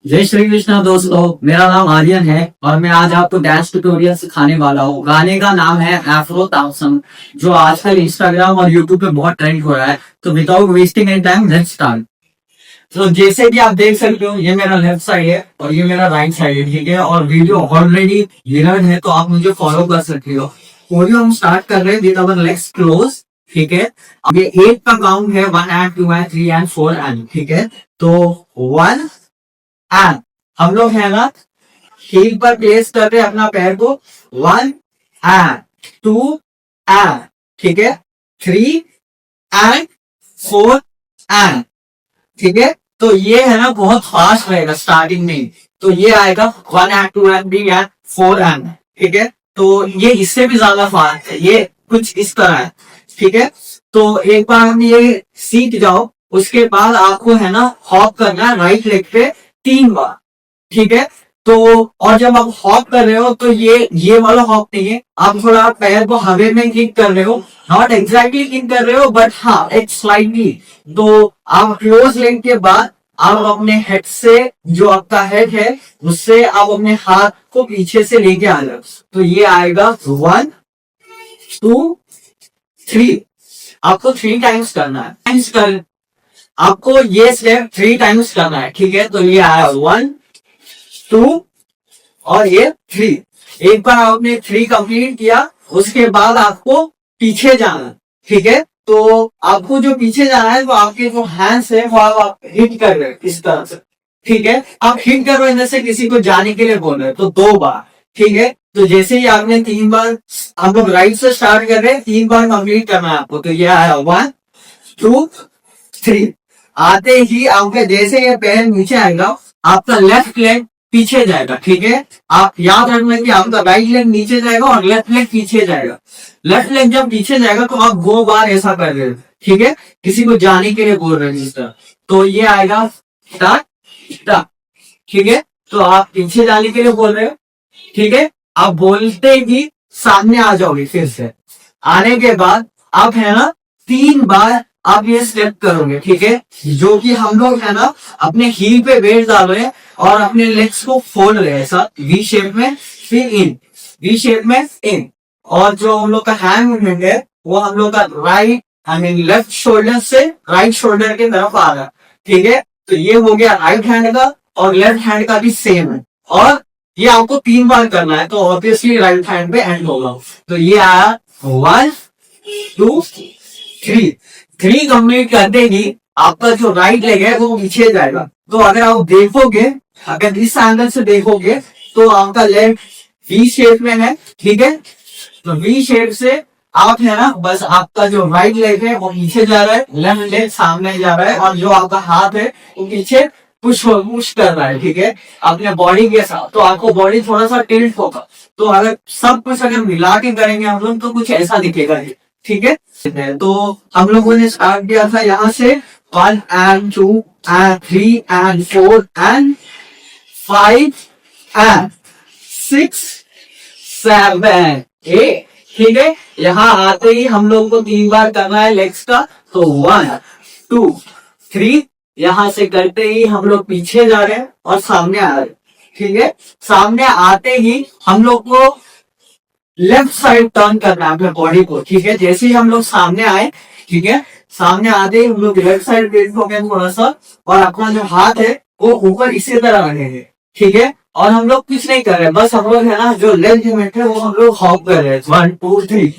जय श्री कृष्णा दोस्तों, मेरा नाम आर्यन है और मैं आज आपको डांस ट्यूटोरियल सिखाने वाला हूँ। गाने का नाम है एफ्रो तामसम, जो आजकल इंस्टाग्राम और यूट्यूब पे बहुत ट्रेंड हो रहा है। तो without wasting any time let's start. तो जैसे कि आप देख सकते हो, ये मेरा लेफ्ट साइड है और ये मेरा राइट साइड है, ठीक है। और वीडियो ऑलरेडी मिरर्ड है, तो आप मुझे फॉलो कर सकते हो। वीडियो हम स्टार्ट कर रहे हैं विद अवर लेग्स क्लोज, ठीक है। अब ये 8 का काउंट है, 1 एंड 2 एंड 3 एंड 4 एंड, ठीक है। तो 1 एंड हम लोग है ना हील पर प्लेस कर रहे हैं अपना पैर को। 1 एंड 2 एंड, ठीक है। 3 एंड 4 एंड, ठीक है। तो ये है ना बहुत फास्ट रहेगा स्टार्टिंग में। तो ये आएगा 1 एंड 2 एंड 3 एंड 4 एंड, ठीक है। तो ये इससे भी ज्यादा फास्ट है, ये कुछ इस तरह है, ठीक है। तो एक बार हम ये सीख जाओ, उसके बाद आपको है ना हॉप करना है राइट लेग पे 3 बार, ठीक है। तो और जब आप हॉप कर रहे हो तो ये वाला हॉप नहीं है, आप थोड़ा पैर को हवे में किक कर रहे हो, नॉट एग्जैक्टली किक कर रहे हो बट हाँ एक स्लाइटली। तो आप क्लोज लेग के बाद आप अपने हेड से, जो आपका हेड है उससे आप अपने हाथ को पीछे से लेके आ जाओ। तो ये आएगा 1 2 3। आपको 3 टाइम्स करना है, टाइम्स कर आपको ये स्टेप 3 टाइम्स करना है, ठीक है। तो ये आया 1 2 और ये 3। एक बार आपने 3 कंप्लीट किया, उसके बाद आपको पीछे जाना, ठीक है। तो आपको जो पीछे जाना है, तो आपके जो हैंड्स है वो आप हिट कर रहे हैं इस तरह से, ठीक है। आप हिट कर रहे हैं जैसे किसी को जाने के लिए बोल रहे हैं, तो 2 बार, ठीक है। तो जैसे ही आपने 3 बार, हम लोग राइट से स्टार्ट कर रहे हैं, 3 बार कंप्लीट करना है आपको। तो ये आया 1 2 3। आते ही आपके जैसे ये पैर नीचे आएगा, आपका लेफ्ट लेग पीछे जाएगा, ठीक है। आप याद रखना कि आपका राइट लेग नीचे जाएगा और लेफ्ट लेग पीछे जाएगा। लेफ्ट लेग जब पीछे जाएगा तो आप 2 बार ऐसा कर रहे हो, ठीक है। किसी को जाने के लिए बोल रहे हैं जिस तरह। तो ये आएगा स्टार्ट स्टार्ट, ठीक है। तो आप पीछे जाने के लिए बोल रहे हो, ठीक है। आप बोलते ही सामने आ जाओगे, फिर से आने के बाद आप है ना 3 बार आप ये स्टेप करोगे, ठीक है। जो कि हम लोग है ना अपने हील पे वेट डाल रहे हैं और अपने लेग्स को फोल्ड रहे हैं ऐसा वी शेप में, फिर इन वी शेप में इन। और जो हम लोग का हैंड मूवमेंट है वो हम लोग का right I mean left shoulder से राइट शोल्डर की तरफ आ रहा है, ठीक है। तो ये हो गया राइट हैंड का, और लेफ्ट हैंड का भी सेम है। और ये आपको 3 बार करना है, तो ऑब्वियसली राइट हैंड पे एंड होगा। तो ये आया 1 2 3 कंप्लीट करते ही आपका जो राइट लेग है वो पीछे जाएगा। तो अगर आप देखोगे, अगर इस एंगल से देखोगे, तो आपका लेग वी शेप में है, ठीक है। तो वी शेप से आप है ना बस आपका जो राइट लेग है वो पीछे जा रहा है, लेफ्ट लेग सामने जा रहा है, और जो आपका हाथ है वो पीछे पुश कर रहा है, ठीक है, अपने बॉडी के साथ। तो आपको बॉडी थोड़ा सा टिल्ट होगा। तो अगर सब कुछ अगर मिला के करेंगे हम लोग, तो कुछ ऐसा दिखेगा, ठीक है। तो हम लोगों ने स्टार्ट किया था यहाँ से 1 and 2 and 3 and 4 and 5 and 6 7 8, ठीक है। यहाँ आते ही हम लोग को 3 बार करना है लेग्स का। तो 1 2 3, यहाँ से करते ही हम लोग पीछे जा रहे हैं और सामने आ रहे हैं, ठीक है। सामने आते ही हम लोग को लेफ्ट साइड टर्न करना है अपने बॉडी को, ठीक है। जैसे ही हम लोग सामने आए, ठीक है, सामने आते ही हम लोग लेफ्ट साइड वेट हो गए थोड़ा सा, और अपना जो हाथ है वो ऊपर इसी तरह रखेंगे, ठीक है। और हम लोग कुछ नहीं कर रहे, बस हम लोग है ना जो लेग मूवमेंट है वो हम लोग हॉप कर रहे हैं 1 2 3।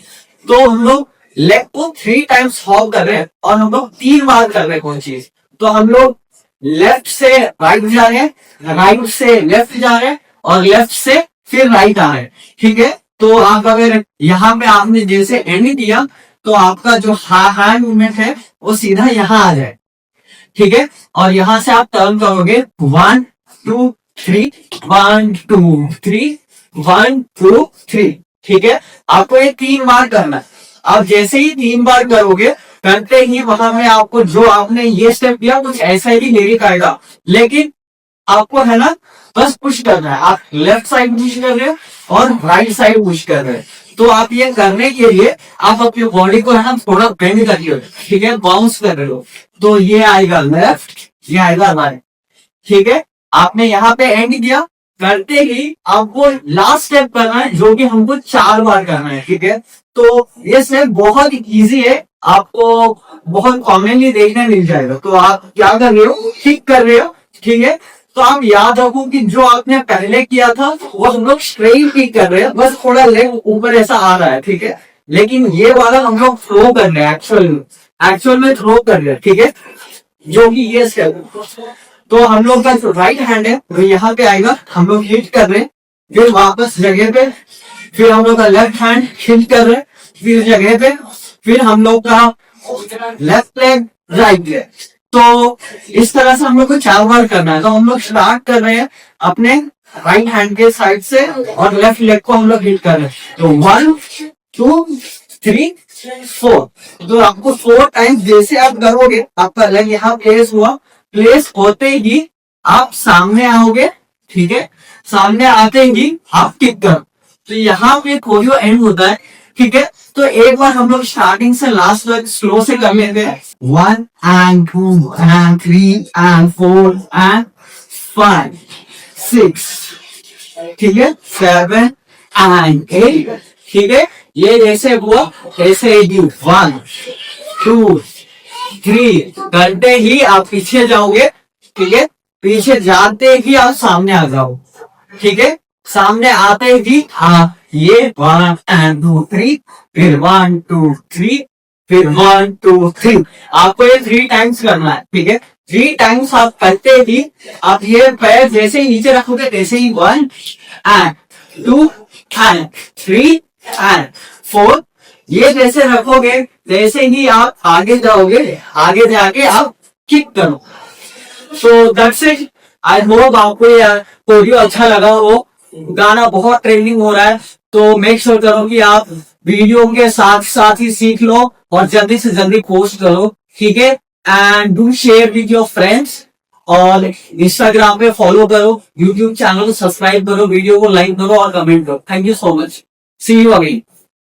तो हम लोग लेग को 3 टाइम्स हॉप कर रहे हैं और हम लोग 3 बार कर रहे हैं कोई चीज। तो हम लोग लेफ्ट से राइट जा रहे हैं, राइट से लेफ्ट जा रहे हैं, और लेफ्ट से फिर राइट आ रहे हैं, ठीक है। तो आप अगर यहाँ पे आपने जैसे एंड दिया, तो आपका जो हैंड मूवमेंट है वो सीधा यहाँ आ जाए, ठीक है। और यहाँ से आप टर्न करोगे 1 2 3 1 2 3 1 2 3, ठीक है। आपको ये 3 बार करना है। आप जैसे ही 3 बार करोगे, करते ही वहां में आपको जो आपने ये स्टेप किया कुछ ऐसा ही लिरिक आएगा, लेकिन आपको है ना बस पुश करना है। आप लेफ्ट साइड पुश कर रहे हो और राइट साइड पुश कर रहे हैं। तो आप ये करने के लिए आप अपनी बॉडी को है ना थोड़ा बेंड करिए, ठीक है, बाउंस कर रहे हो। तो ये आएगा लेफ्ट, ये आएगा राइट, ठीक है। आपने यहाँ पे एंड किया, करते ही आपको लास्ट स्टेप करना है जो कि हमको 4 बार करना है, ठीक है। तो ये स्टेप बहुत इजी है, आपको बहुत कॉमनली देखने मिल जाएगा। तो आप क्या कर रहे हो, ठीक कर रहे हो, ठीक है। तो आप याद रखो कि जो आपने पहले किया था वो हम लोग स्ट्रेट ठीक कर रहे हैं, बस थोड़ा लेग ऊपर ऐसा आ रहा है, ठीक है। लेकिन ये वाला हम लोग थ्रो कर रहे हैं, एक्चुअल में थ्रो कर रहे हैं, ठीक है, जो कि ये स्टेप। तो हम लोग का जो राइट हैंड है वो यहाँ पे आएगा, हम लोग हिट कर रहे हैं, फिर वापस जगह पे, फिर हम लोग का लेफ्ट हैंड हिट कर रहे हैं, फिर जगह पे, फिर हम लोग का लेफ्ट लेग राइट लेग। तो इस तरह से हम लोग को 4 बार करना है। तो हम लोग स्टार्ट कर रहे हैं अपने राइट हैंड के साइड से और लेफ्ट लेग को हम लोग हिट कर रहे हैं। तो 1 2 3 4। तो आपको 4 टाइम्स जैसे आप करोगे, आपका लेग यहाँ प्लेस हुआ, प्लेस होते ही आप सामने आओगे, ठीक है। सामने आते ही आप किक करो। तो यहाँ पे कोरियो एंड होता है, ठीक है। तो एक बार हम लोग स्टार्टिंग से लास्ट तक स्लो से कर लेते हैं। 1 and 2 and 3 and 4 and 5 6, ठीक है, 7 and 8, ठीक है। ये जैसे हुआ ऐसे ही 1 2 3 करते ही आप पीछे जाओगे, ठीक है। पीछे जाते ही आप सामने आ जाओ, ठीक है। सामने आते ही ये 1 and 2 3, फिर 1 2 3, फिर 1 2 3। आपको ये 3 टाइम्स करना है, ठीक है। 3 टाइम्स आप करते ही आप ये पैर जैसे ही नीचे रखोगे तैसे ही 1 and 2 and 3 and 4, ये जैसे रखोगे जैसे ही आप आगे जाओगे, आगे जाके आप किक करो। So that's it. I hope आपको ये कोरियो अच्छा लगा हो। गाना बहुत ट्रेंडिंग हो रहा है, तो मेक श्योर करो कि आप वीडियो के साथ साथ ही सीख लो और जल्दी से जल्दी पोस्ट करो, ठीक है। And do share with your friends और इंस्टाग्राम पे फॉलो करो, यूट्यूब चैनल को सब्सक्राइब करो, वीडियो को लाइक करो और कमेंट करो। Thank you so much, see you again.